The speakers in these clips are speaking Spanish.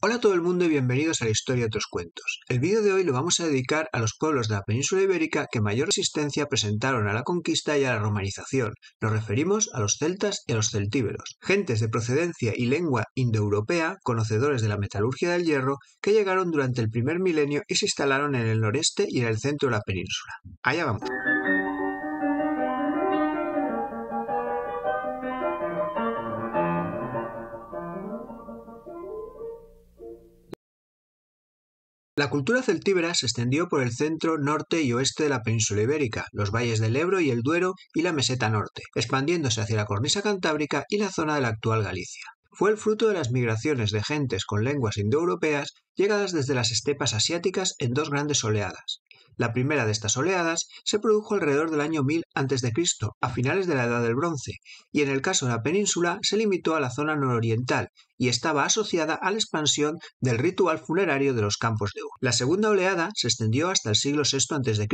Hola a todo el mundo y bienvenidos a la Historia de otros cuentos. El vídeo de hoy lo vamos a dedicar a los pueblos de la península ibérica que mayor resistencia presentaron a la conquista y a la romanización. Nos referimos a los celtas y a los celtíberos, gentes de procedencia y lengua indoeuropea, conocedores de la metalurgia del hierro, que llegaron durante el primer milenio y se instalaron en el noreste y en el centro de la península. Allá vamos. La cultura celtíbera se extendió por el centro, norte y oeste de la península ibérica, los valles del Ebro y el Duero y la meseta norte, expandiéndose hacia la cornisa cantábrica y la zona de la actual Galicia. Fue el fruto de las migraciones de gentes con lenguas indoeuropeas llegadas desde las estepas asiáticas en dos grandes oleadas. La primera de estas oleadas se produjo alrededor del año 1000 a.C., a finales de la Edad del Bronce, y en el caso de la península se limitó a la zona nororiental y estaba asociada a la expansión del ritual funerario de los campos de oro. La segunda oleada se extendió hasta el siglo VI a.C.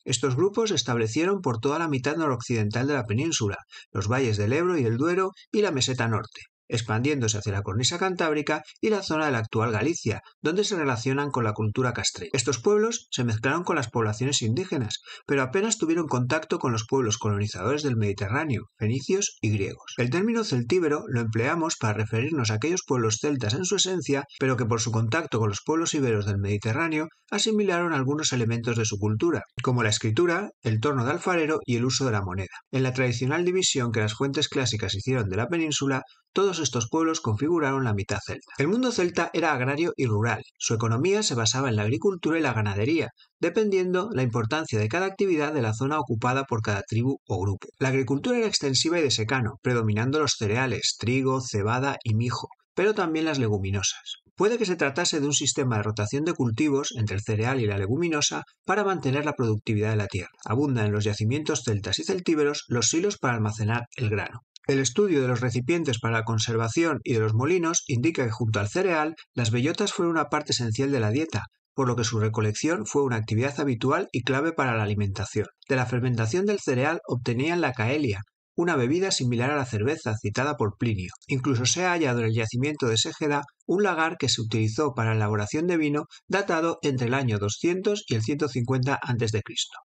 Estos grupos se establecieron por toda la mitad noroccidental de la península, los valles del Ebro y el Duero y la meseta norte, expandiéndose hacia la cornisa cantábrica y la zona de la actual Galicia, donde se relacionan con la cultura castreña. Estos pueblos se mezclaron con las poblaciones indígenas, pero apenas tuvieron contacto con los pueblos colonizadores del Mediterráneo, fenicios y griegos. El término celtíbero lo empleamos para referirnos a aquellos pueblos celtas en su esencia, pero que por su contacto con los pueblos iberos del Mediterráneo asimilaron algunos elementos de su cultura, como la escritura, el torno de alfarero y el uso de la moneda. En la tradicional división que las fuentes clásicas hicieron de la península, todos estos pueblos configuraron la mitad celta. El mundo celta era agrario y rural. Su economía se basaba en la agricultura y la ganadería, dependiendo la importancia de cada actividad de la zona ocupada por cada tribu o grupo. La agricultura era extensiva y de secano, predominando los cereales, trigo, cebada y mijo, pero también las leguminosas. Puede que se tratase de un sistema de rotación de cultivos entre el cereal y la leguminosa para mantener la productividad de la tierra. Abundan en los yacimientos celtas y celtíberos los silos para almacenar el grano. El estudio de los recipientes para la conservación y de los molinos indica que junto al cereal, las bellotas fueron una parte esencial de la dieta, por lo que su recolección fue una actividad habitual y clave para la alimentación. De la fermentación del cereal obtenían la caelia, una bebida similar a la cerveza citada por Plinio. Incluso se ha hallado en el yacimiento de Ségeda un lagar que se utilizó para la elaboración de vino datado entre el año 200 y el 150 a.C.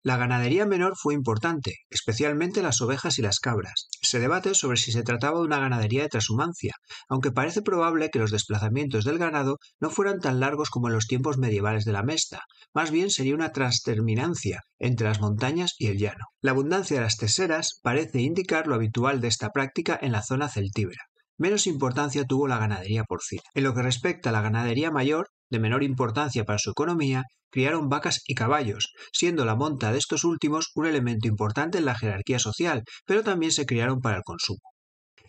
La ganadería menor fue importante, especialmente las ovejas y las cabras. Se debate sobre si se trataba de una ganadería de trashumancia, aunque parece probable que los desplazamientos del ganado no fueran tan largos como en los tiempos medievales de la Mesta, más bien sería una transterminancia entre las montañas y el llano. La abundancia de las teseras parece indicar lo habitual de esta práctica en la zona celtíbera. Menos importancia tuvo la ganadería porcina. En lo que respecta a la ganadería mayor, de menor importancia para su economía, criaron vacas y caballos, siendo la monta de estos últimos un elemento importante en la jerarquía social, pero también se criaron para el consumo.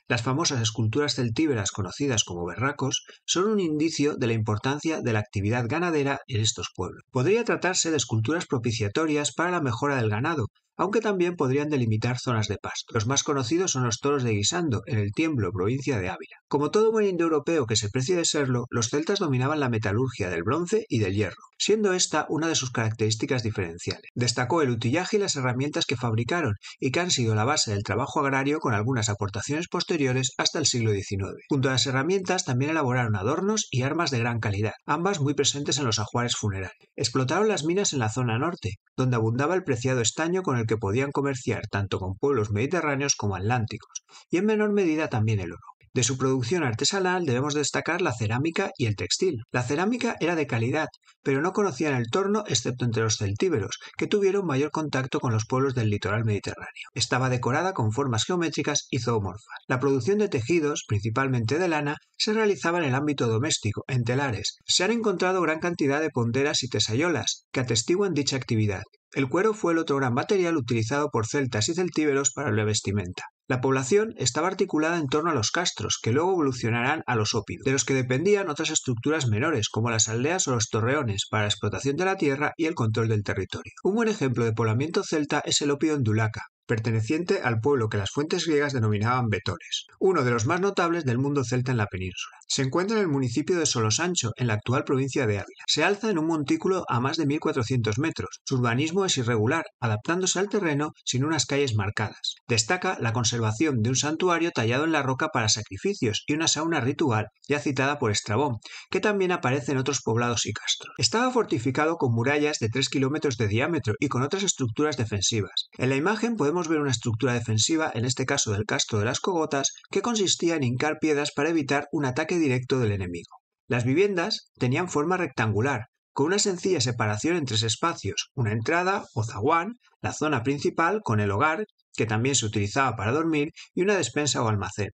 Las famosas esculturas celtíberas conocidas como berracos son un indicio de la importancia de la actividad ganadera en estos pueblos. Podría tratarse de esculturas propiciatorias para la mejora del ganado, aunque también podrían delimitar zonas de pasto. Los más conocidos son los toros de Guisando, en el Tiemblo, provincia de Ávila. Como todo buen indoeuropeo que se precie de serlo, los celtas dominaban la metalurgia del bronce y del hierro, siendo esta una de sus características diferenciales. Destacó el utillaje y las herramientas que fabricaron y que han sido la base del trabajo agrario con algunas aportaciones posteriores hasta el siglo XIX. Junto a las herramientas también elaboraron adornos y armas de gran calidad, ambas muy presentes en los ajuares funerarios. Explotaron las minas en la zona norte, donde abundaba el preciado estaño con el que podían comerciar tanto con pueblos mediterráneos como atlánticos, y en menor medida también el oro. De su producción artesanal debemos destacar la cerámica y el textil. La cerámica era de calidad, pero no conocían el torno excepto entre los celtíberos, que tuvieron mayor contacto con los pueblos del litoral mediterráneo. Estaba decorada con formas geométricas y zoomorfas. La producción de tejidos, principalmente de lana, se realizaba en el ámbito doméstico, en telares. Se han encontrado gran cantidad de ponderas y tesayolas, que atestiguan dicha actividad. El cuero fue el otro gran material utilizado por celtas y celtíberos para la vestimenta. La población estaba articulada en torno a los castros, que luego evolucionarán a los ópidos, de los que dependían otras estructuras menores, como las aldeas o los torreones, para la explotación de la tierra y el control del territorio. Un buen ejemplo de poblamiento celta es el ópido en Dulaca, perteneciente al pueblo que las fuentes griegas denominaban vetores, uno de los más notables del mundo celta en la península. Se encuentra en el municipio de Solosancho, en la actual provincia de Ávila. Se alza en un montículo a más de 1400 metros. Su urbanismo es irregular, adaptándose al terreno sin unas calles marcadas. Destaca la conservación de un santuario tallado en la roca para sacrificios y una sauna ritual ya citada por Estrabón, que también aparece en otros poblados y castros. Estaba fortificado con murallas de 3 kilómetros de diámetro y con otras estructuras defensivas. En la imagen podemos ver una estructura defensiva, en este caso del castro de las Cogotas, que consistía en hincar piedras para evitar un ataque directo del enemigo. Las viviendas tenían forma rectangular, con una sencilla separación en 3 espacios, una entrada o zaguán, la zona principal con el hogar, que también se utilizaba para dormir, y una despensa o almacén.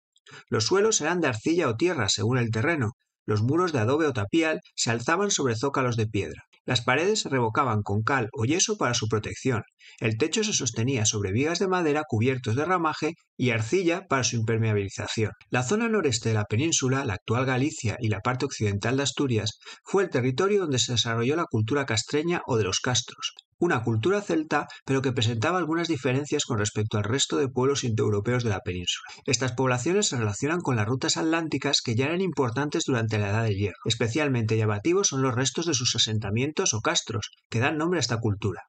Los suelos eran de arcilla o tierra según el terreno. Los muros de adobe o tapial se alzaban sobre zócalos de piedra. Las paredes se revocaban con cal o yeso para su protección. El techo se sostenía sobre vigas de madera cubiertos de ramaje y arcilla para su impermeabilización. La zona noreste de la península, la actual Galicia y la parte occidental de Asturias, fue el territorio donde se desarrolló la cultura castreña o de los castros, una cultura celta, pero que presentaba algunas diferencias con respecto al resto de pueblos indoeuropeos de la península. Estas poblaciones se relacionan con las rutas atlánticas que ya eran importantes durante la Edad del Hierro. Especialmente llamativos son los restos de sus asentamientos o castros, que dan nombre a esta cultura.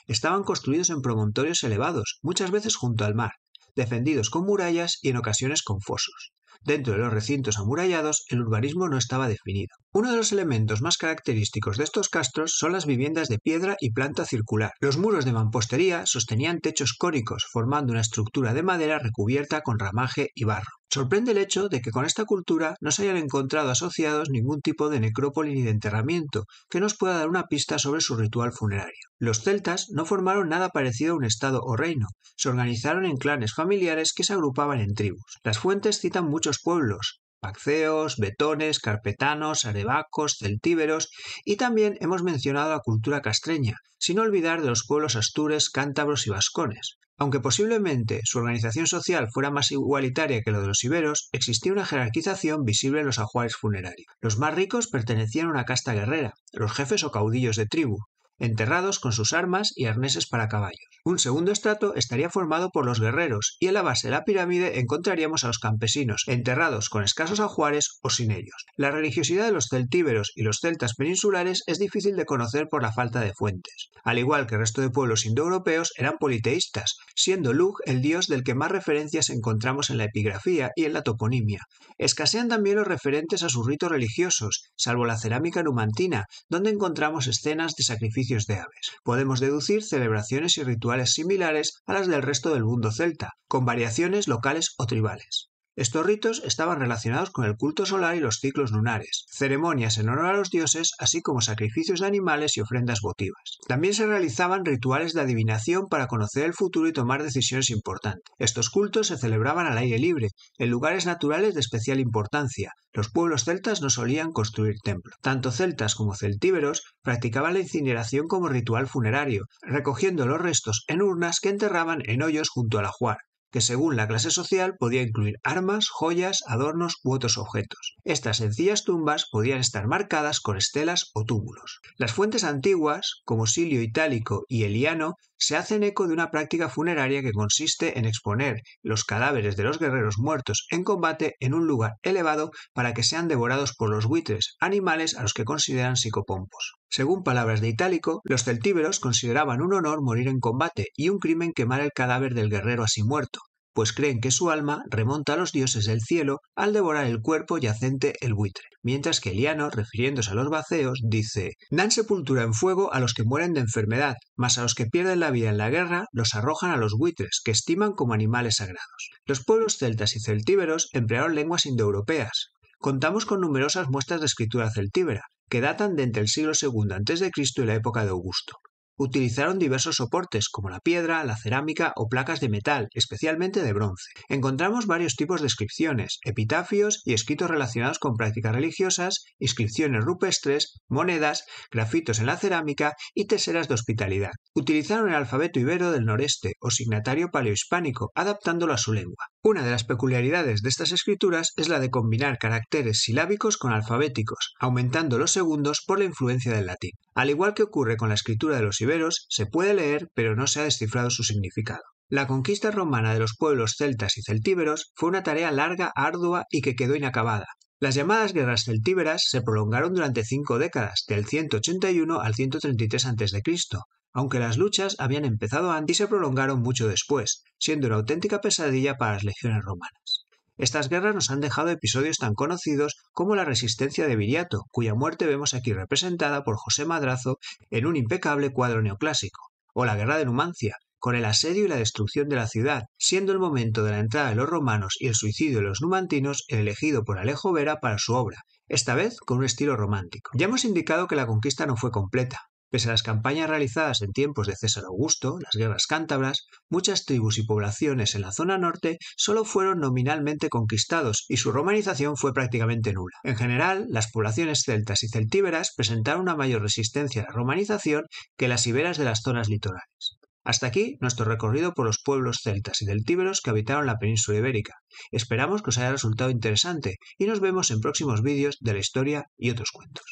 Estaban construidos en promontorios elevados, muchas veces junto al mar, defendidos con murallas y en ocasiones con fosos. Dentro de los recintos amurallados, el urbanismo no estaba definido. Uno de los elementos más característicos de estos castros son las viviendas de piedra y planta circular. Los muros de mampostería sostenían techos cónicos, formando una estructura de madera recubierta con ramaje y barro. Sorprende el hecho de que con esta cultura no se hayan encontrado asociados ningún tipo de necrópoli ni de enterramiento que nos pueda dar una pista sobre su ritual funerario. Los celtas no formaron nada parecido a un estado o reino, se organizaron en clanes familiares que se agrupaban en tribus. Las fuentes citan muchos pueblos: pacceos, vetones, carpetanos, arebacos, celtíberos, y también hemos mencionado la cultura castreña, sin olvidar de los pueblos astures, cántabros y vascones. Aunque posiblemente su organización social fuera más igualitaria que la de los iberos, existía una jerarquización visible en los ajuares funerarios. Los más ricos pertenecían a una casta guerrera, los jefes o caudillos de tribu, enterrados con sus armas y arneses para caballos. Un segundo estrato estaría formado por los guerreros, y en la base de la pirámide encontraríamos a los campesinos, enterrados con escasos ajuares o sin ellos. La religiosidad de los celtíberos y los celtas peninsulares es difícil de conocer por la falta de fuentes. Al igual que el resto de pueblos indoeuropeos, eran politeístas, siendo Lugh el dios del que más referencias encontramos en la epigrafía y en la toponimia. Escasean también los referentes a sus ritos religiosos, salvo la cerámica numantina, donde encontramos escenas de sacrificios de aves. Podemos deducir celebraciones y rituales similares a las del resto del mundo celta, con variaciones locales o tribales. Estos ritos estaban relacionados con el culto solar y los ciclos lunares, ceremonias en honor a los dioses, así como sacrificios de animales y ofrendas votivas. También se realizaban rituales de adivinación para conocer el futuro y tomar decisiones importantes. Estos cultos se celebraban al aire libre, en lugares naturales de especial importancia. Los pueblos celtas no solían construir templos. Tanto celtas como celtíberos practicaban la incineración como ritual funerario, recogiendo los restos en urnas que enterraban en hoyos junto al ajuar, que según la clase social podía incluir armas, joyas, adornos u otros objetos. Estas sencillas tumbas podían estar marcadas con estelas o túmulos. Las fuentes antiguas, como Silio Itálico y Eliano, se hacen eco de una práctica funeraria que consiste en exponer los cadáveres de los guerreros muertos en combate en un lugar elevado para que sean devorados por los buitres, animales a los que consideran psicopompos. Según palabras de Itálico, los celtíberos consideraban un honor morir en combate y un crimen quemar el cadáver del guerrero así muerto, pues creen que su alma remonta a los dioses del cielo al devorar el cuerpo yacente el buitre. Mientras que Eliano, refiriéndose a los baceos, dice: dan sepultura en fuego a los que mueren de enfermedad, mas a los que pierden la vida en la guerra los arrojan a los buitres, que estiman como animales sagrados. Los pueblos celtas y celtíberos emplearon lenguas indoeuropeas. Contamos con numerosas muestras de escritura celtíbera, que datan de entre el siglo II a.C. y la época de Augusto. Utilizaron diversos soportes, como la piedra, la cerámica o placas de metal, especialmente de bronce. Encontramos varios tipos de inscripciones, epitafios y escritos relacionados con prácticas religiosas, inscripciones rupestres, monedas, grafitos en la cerámica y teseras de hospitalidad. Utilizaron el alfabeto ibero del noreste o signatario paleohispánico, adaptándolo a su lengua. Una de las peculiaridades de estas escrituras es la de combinar caracteres silábicos con alfabéticos, aumentando los segundos por la influencia del latín. Al igual que ocurre con la escritura de los iberos, se puede leer, pero no se ha descifrado su significado. La conquista romana de los pueblos celtas y celtíberos fue una tarea larga, ardua y que quedó inacabada. Las llamadas guerras celtíberas se prolongaron durante 5 décadas, del 181 al 133 a.C., aunque las luchas habían empezado antes y se prolongaron mucho después, siendo una auténtica pesadilla para las legiones romanas. Estas guerras nos han dejado episodios tan conocidos como la resistencia de Viriato, cuya muerte vemos aquí representada por José Madrazo en un impecable cuadro neoclásico, o la guerra de Numancia, con el asedio y la destrucción de la ciudad, siendo el momento de la entrada de los romanos y el suicidio de los numantinos el elegido por Alejo Vera para su obra, esta vez con un estilo romántico. Ya hemos indicado que la conquista no fue completa. Pese a las campañas realizadas en tiempos de César Augusto, las guerras cántabras, muchas tribus y poblaciones en la zona norte solo fueron nominalmente conquistados y su romanización fue prácticamente nula. En general, las poblaciones celtas y celtíberas presentaron una mayor resistencia a la romanización que las iberas de las zonas litorales. Hasta aquí nuestro recorrido por los pueblos celtas y celtíberos que habitaron la península ibérica. Esperamos que os haya resultado interesante y nos vemos en próximos vídeos de la historia y otros cuentos.